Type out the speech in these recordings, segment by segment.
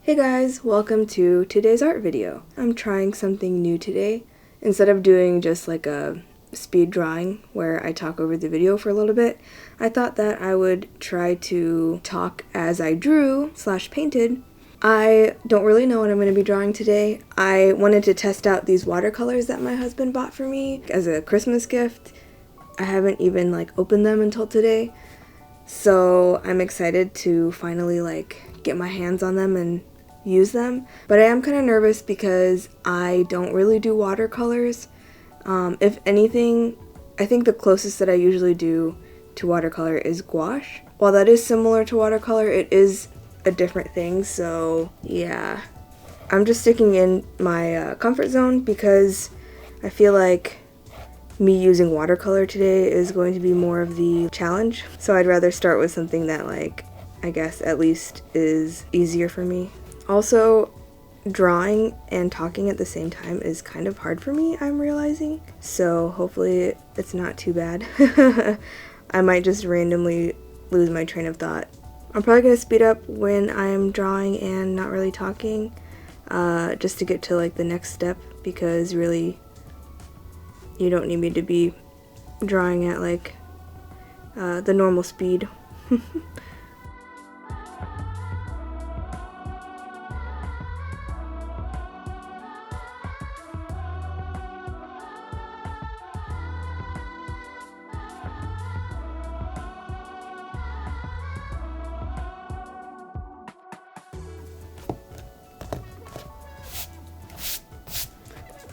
Hey guys, welcome to today's art video. I'm trying something new today. Instead of doing just like a speed drawing where I talk over the video for a little bit, I thought that I would try to talk as I drew / painted. I don't really know what I'm going to be drawing today. I wanted to test out these watercolors that my husband bought for me as a Christmas gift. I haven't even opened them until today. So I'm excited to finally get my hands on them and use them. But I am kind of nervous because I don't really do watercolors. If anything, I think the closest that I usually do to watercolor is gouache. While that is similar to watercolor, it is a different thing. So yeah, I'm just sticking in my comfort zone because I feel like me using watercolor today is going to be more of the challenge. So I'd rather start with something that I guess at least is easier for me. Also, drawing and talking at the same time is kind of hard for me, I'm realizing. So hopefully it's not too bad. I might just randomly lose my train of thought. I'm probably going to speed up when I'm drawing and not really talking, just to get to the next step, because really you don't need me to be drawing at the normal speed.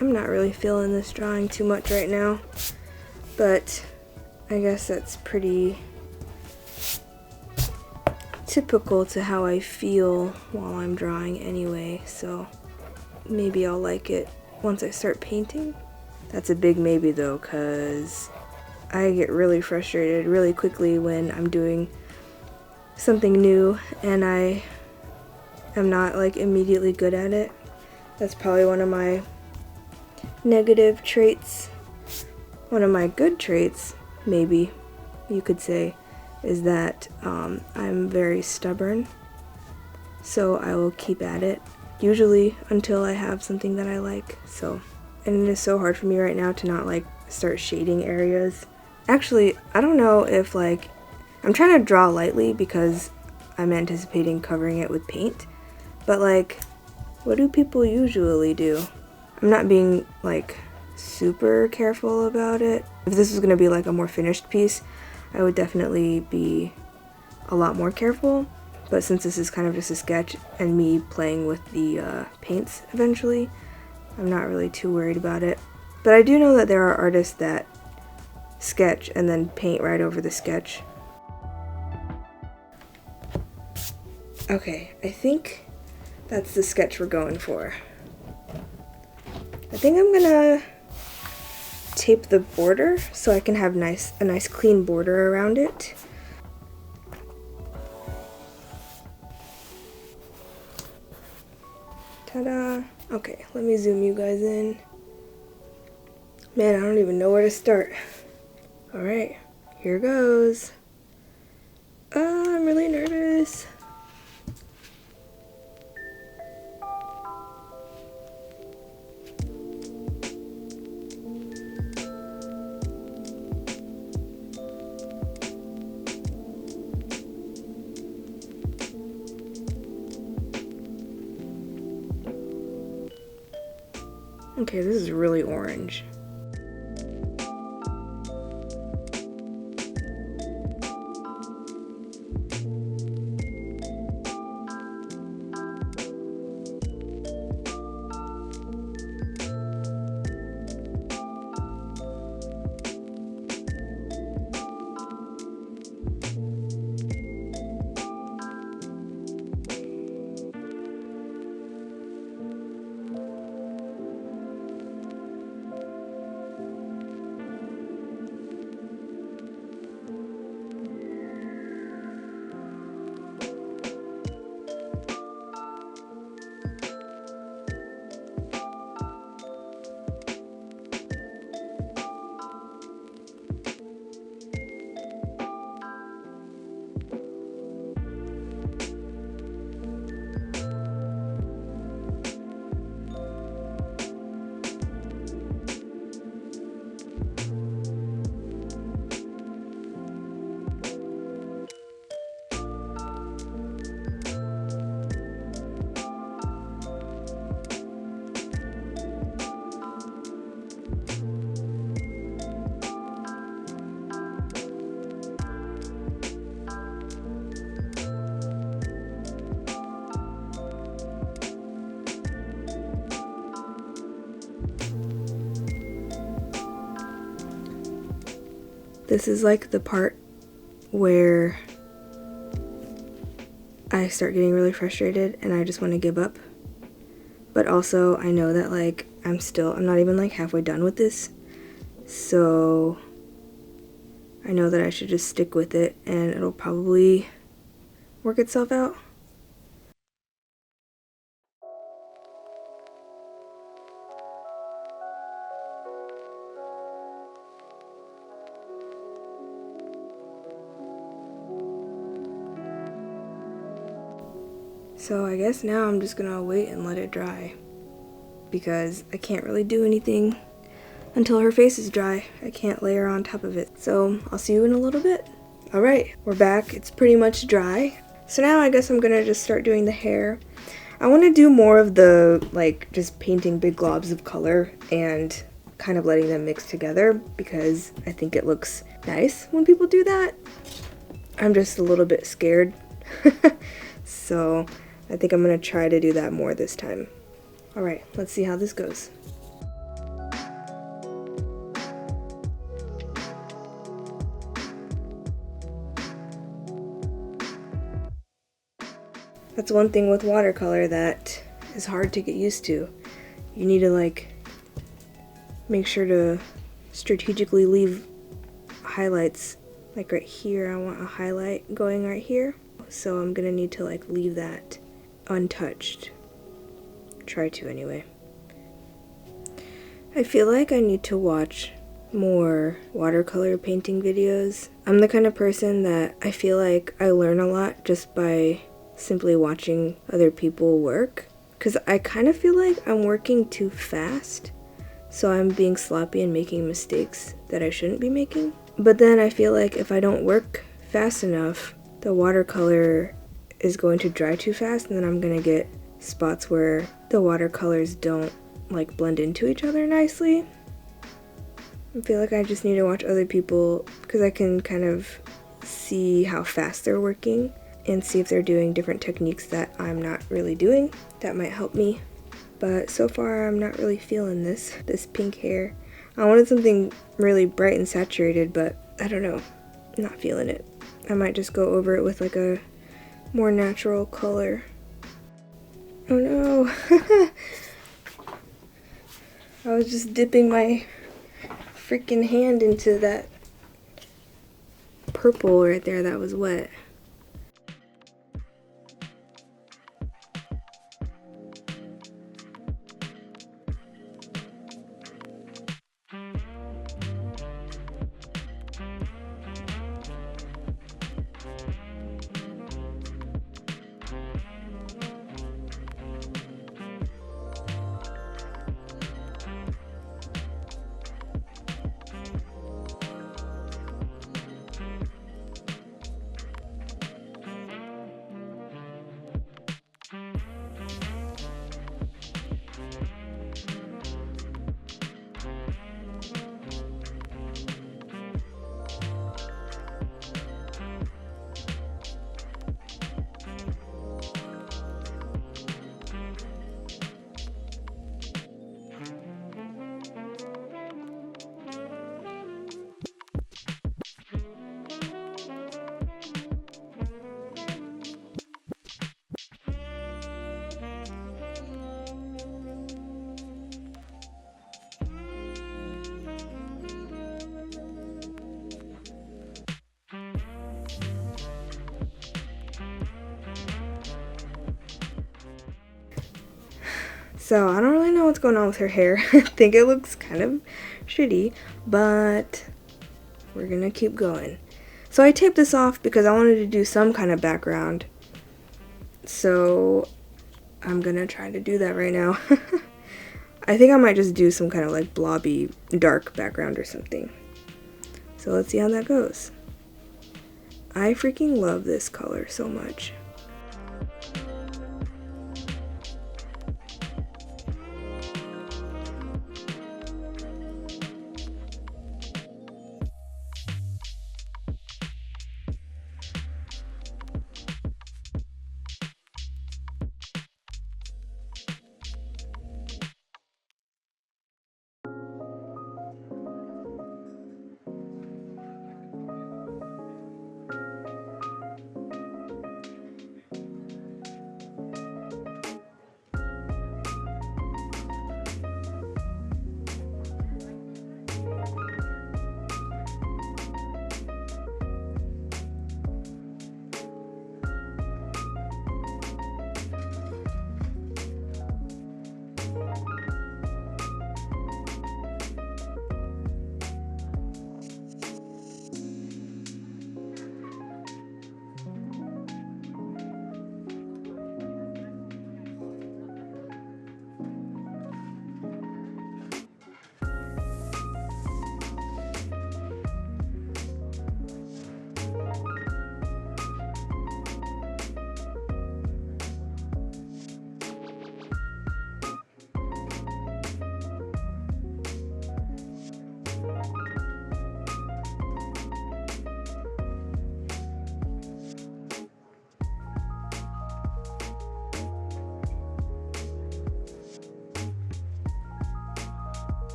I'm not really feeling this drawing too much right now, but I guess that's pretty typical to how I feel while I'm drawing anyway, so maybe I'll like it once I start painting. That's a big maybe though, because I get really frustrated really quickly when I'm doing something new and I am not immediately good at it. That's probably one of my negative traits. One of my good traits, maybe you could say, is that I'm very stubborn, so I will keep at it, usually until I have something that I like. And it is so hard for me right now to not start shading areas. Actually, I don't know if I'm trying to draw lightly because I'm anticipating covering it with paint, but what do people usually do? I'm not being super careful about it. If this was going to be a more finished piece, I would definitely be a lot more careful. But since this is kind of just a sketch and me playing with the paints eventually, I'm not really too worried about it. But I do know that there are artists that sketch and then paint right over the sketch. Okay, I think that's the sketch we're going for. I think I'm gonna tape the border so I can have a nice clean border around it. Ta-da! Okay, let me zoom you guys in. Man, I don't even know where to start. Alright, here goes. I'm really nervous. Okay, this is really orange. This is like the part where I start getting really frustrated and I just want to give up. But also I know that like I'm not even like halfway done with this. So I know that I should just stick with it and it'll probably work itself out. So I guess now I'm just gonna wait and let it dry, because I can't really do anything until her face is dry. I can't lay her on top of it. So I'll see you in a little bit. Alright, we're back. It's pretty much dry. So now I guess I'm gonna just start doing the hair. I want to do more of the, like, just painting big globs of color and kind of letting them mix together, because I think it looks nice when people do that. I'm just a little bit scared. So I think I'm gonna try to do that more this time. Alright, let's see how this goes. That's one thing with watercolor that is hard to get used to. You need to like make sure to strategically leave highlights. Like right here, I want a highlight going right here. So I'm gonna need to like leave that untouched. Try to anyway. I feel like I need to watch more watercolor painting videos. I'm the kind of person that I feel like I learn a lot just by simply watching other people work, because I kind of feel like I'm working too fast, so I'm being sloppy and making mistakes that I shouldn't be making. But then I feel like if I don't work fast enough, the watercolor is going to dry too fast, and then I'm gonna get spots where the watercolors don't like blend into each other nicely. I feel like I just need to watch other people, because I can kind of see how fast they're working and see if they're doing different techniques that I'm not really doing. That might help me. But so far I'm not really feeling this pink hair. I wanted something really bright and saturated, but I don't know, I'm not feeling it. I might just go over it with like a more natural color. Oh no. I was just dipping my freaking hand into that purple right there that was wet. So I don't really know what's going on with her hair. I think it looks kind of shitty, but we're gonna keep going. So I taped this off because I wanted to do some kind of background. So I'm gonna try to do that right now. I think I might just do some kind of like blobby dark background or something. So let's see how that goes. I freaking love this color so much.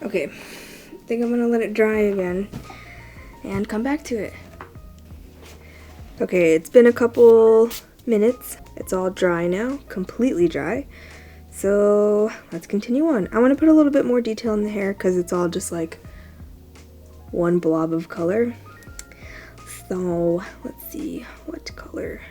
Okay, I think I'm gonna let it dry again and come back to it. Okay, it's been a couple minutes. It's all dry now, completely dry. So let's continue on. I want to put a little bit more detail in the hair because it's all just like one blob of color. So let's see, what color?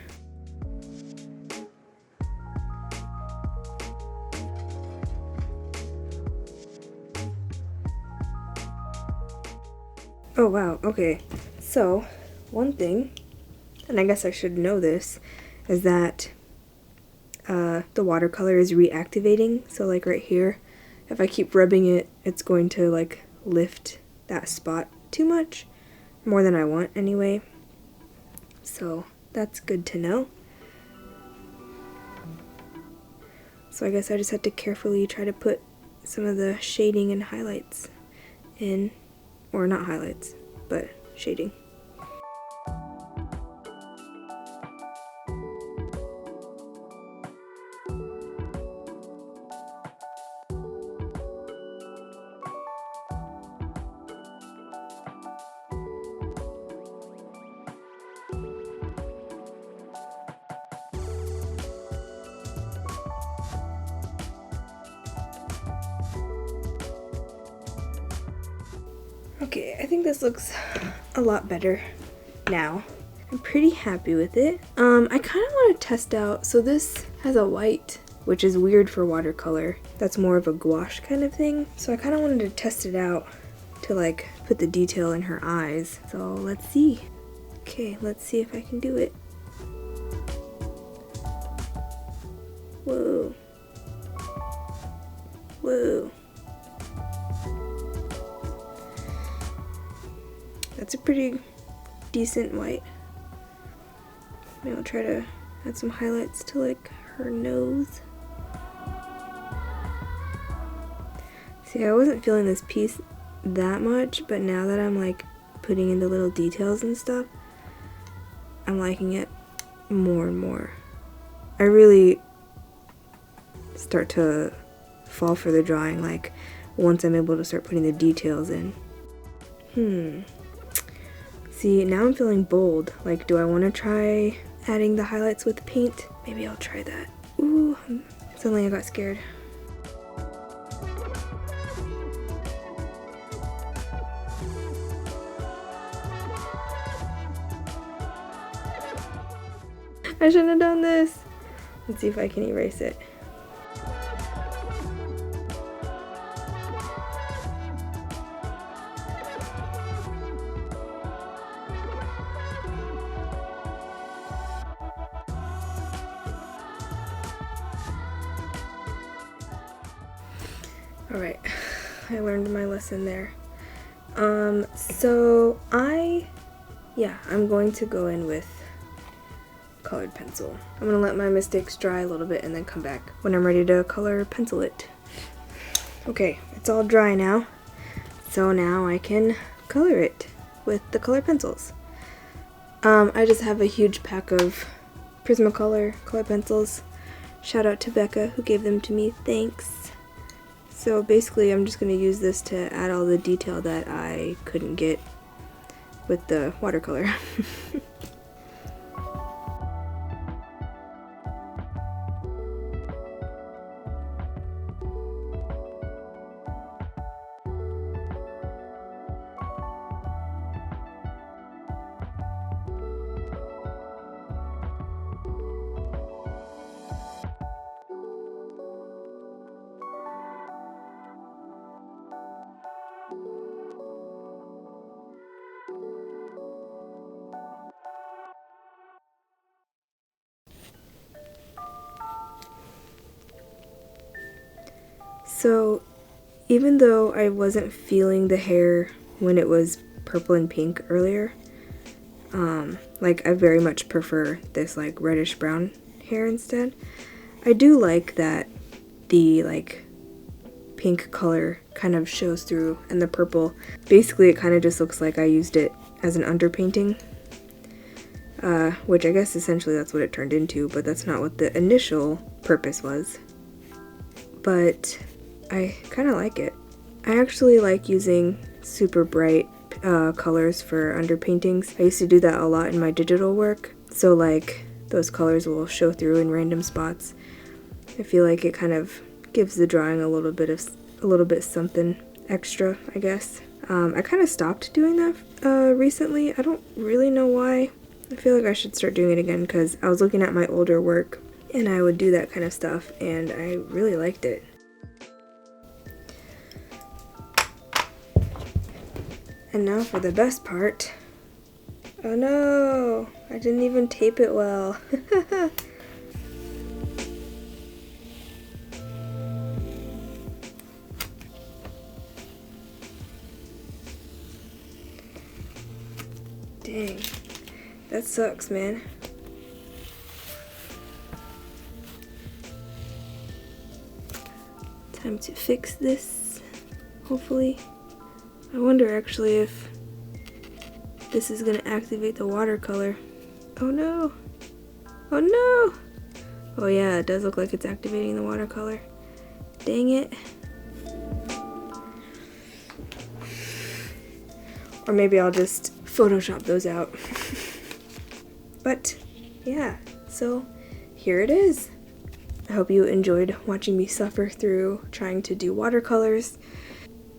Oh wow, okay. So one thing, and I guess I should know this, is that the watercolor is reactivating. So like right here, if I keep rubbing it, it's going to like lift that spot too much, more than I want anyway. So that's good to know. So I guess I just have to carefully try to put some of the shading and highlights in, or not highlights, but shading. Okay, I think this looks a lot better now. I'm pretty happy with it. I kind of want to test out, so this has a white, which is weird for watercolor. That's more of a gouache kind of thing. So I kind of wanted to test it out to like put the detail in her eyes. So let's see. Okay, let's see if I can do it. Whoa. Whoa. That's a pretty decent white. Maybe I'll try to add some highlights to like her nose. See, I wasn't feeling this piece that much, but now that I'm like putting in the little details and stuff, I'm liking it more and more. I really start to fall for the drawing like once I'm able to start putting the details in. See, now I'm feeling bold. Like, do I want to try adding the highlights with paint? Maybe I'll try that. Ooh, suddenly I got scared. I shouldn't have done this. Let's see if I can erase it. Alright, I learned my lesson there. So I'm going to go in with colored pencil. I'm gonna let my mistakes dry a little bit and then come back when I'm ready to color pencil it. Okay, it's all dry now, so now I can color it with the colored pencils. I just have a huge pack of Prismacolor colored pencils. Shout out to Becca who gave them to me, thanks. So basically I'm just going to use this to add all the detail that I couldn't get with the watercolor. So even though I wasn't feeling the hair when it was purple and pink earlier, like I very much prefer this like reddish brown hair instead, I do like that the like pink color kind of shows through and the purple. Basically it kind of just looks like I used it as an underpainting, which I guess essentially that's what it turned into, but that's not what the initial purpose was. But I kind of like it. I actually like using super bright colors for underpaintings. I used to do that a lot in my digital work, so like those colors will show through in random spots. I feel like it kind of gives the drawing a little bit something extra, I guess. I kind of stopped doing that recently. I don't really know why. I feel like I should start doing it again because I was looking at my older work and I would do that kind of stuff and I really liked it. And now for the best part. Oh no! I didn't even tape it well. Dang. That sucks, man. Time to fix this, hopefully. I wonder actually if this is gonna activate the watercolor. Oh no! Oh no! Oh yeah, it does look like it's activating the watercolor. Dang it. Or maybe I'll just Photoshop those out. But yeah, so here it is. I hope you enjoyed watching me suffer through trying to do watercolors.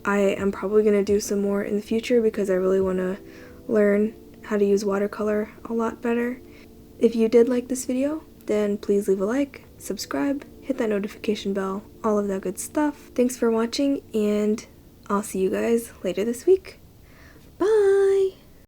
I am probably going to do some more in the future because I really want to learn how to use watercolor a lot better. If you did like this video, then please leave a like, subscribe, hit that notification bell, all of that good stuff. Thanks for watching, and I'll see you guys later this week. Bye!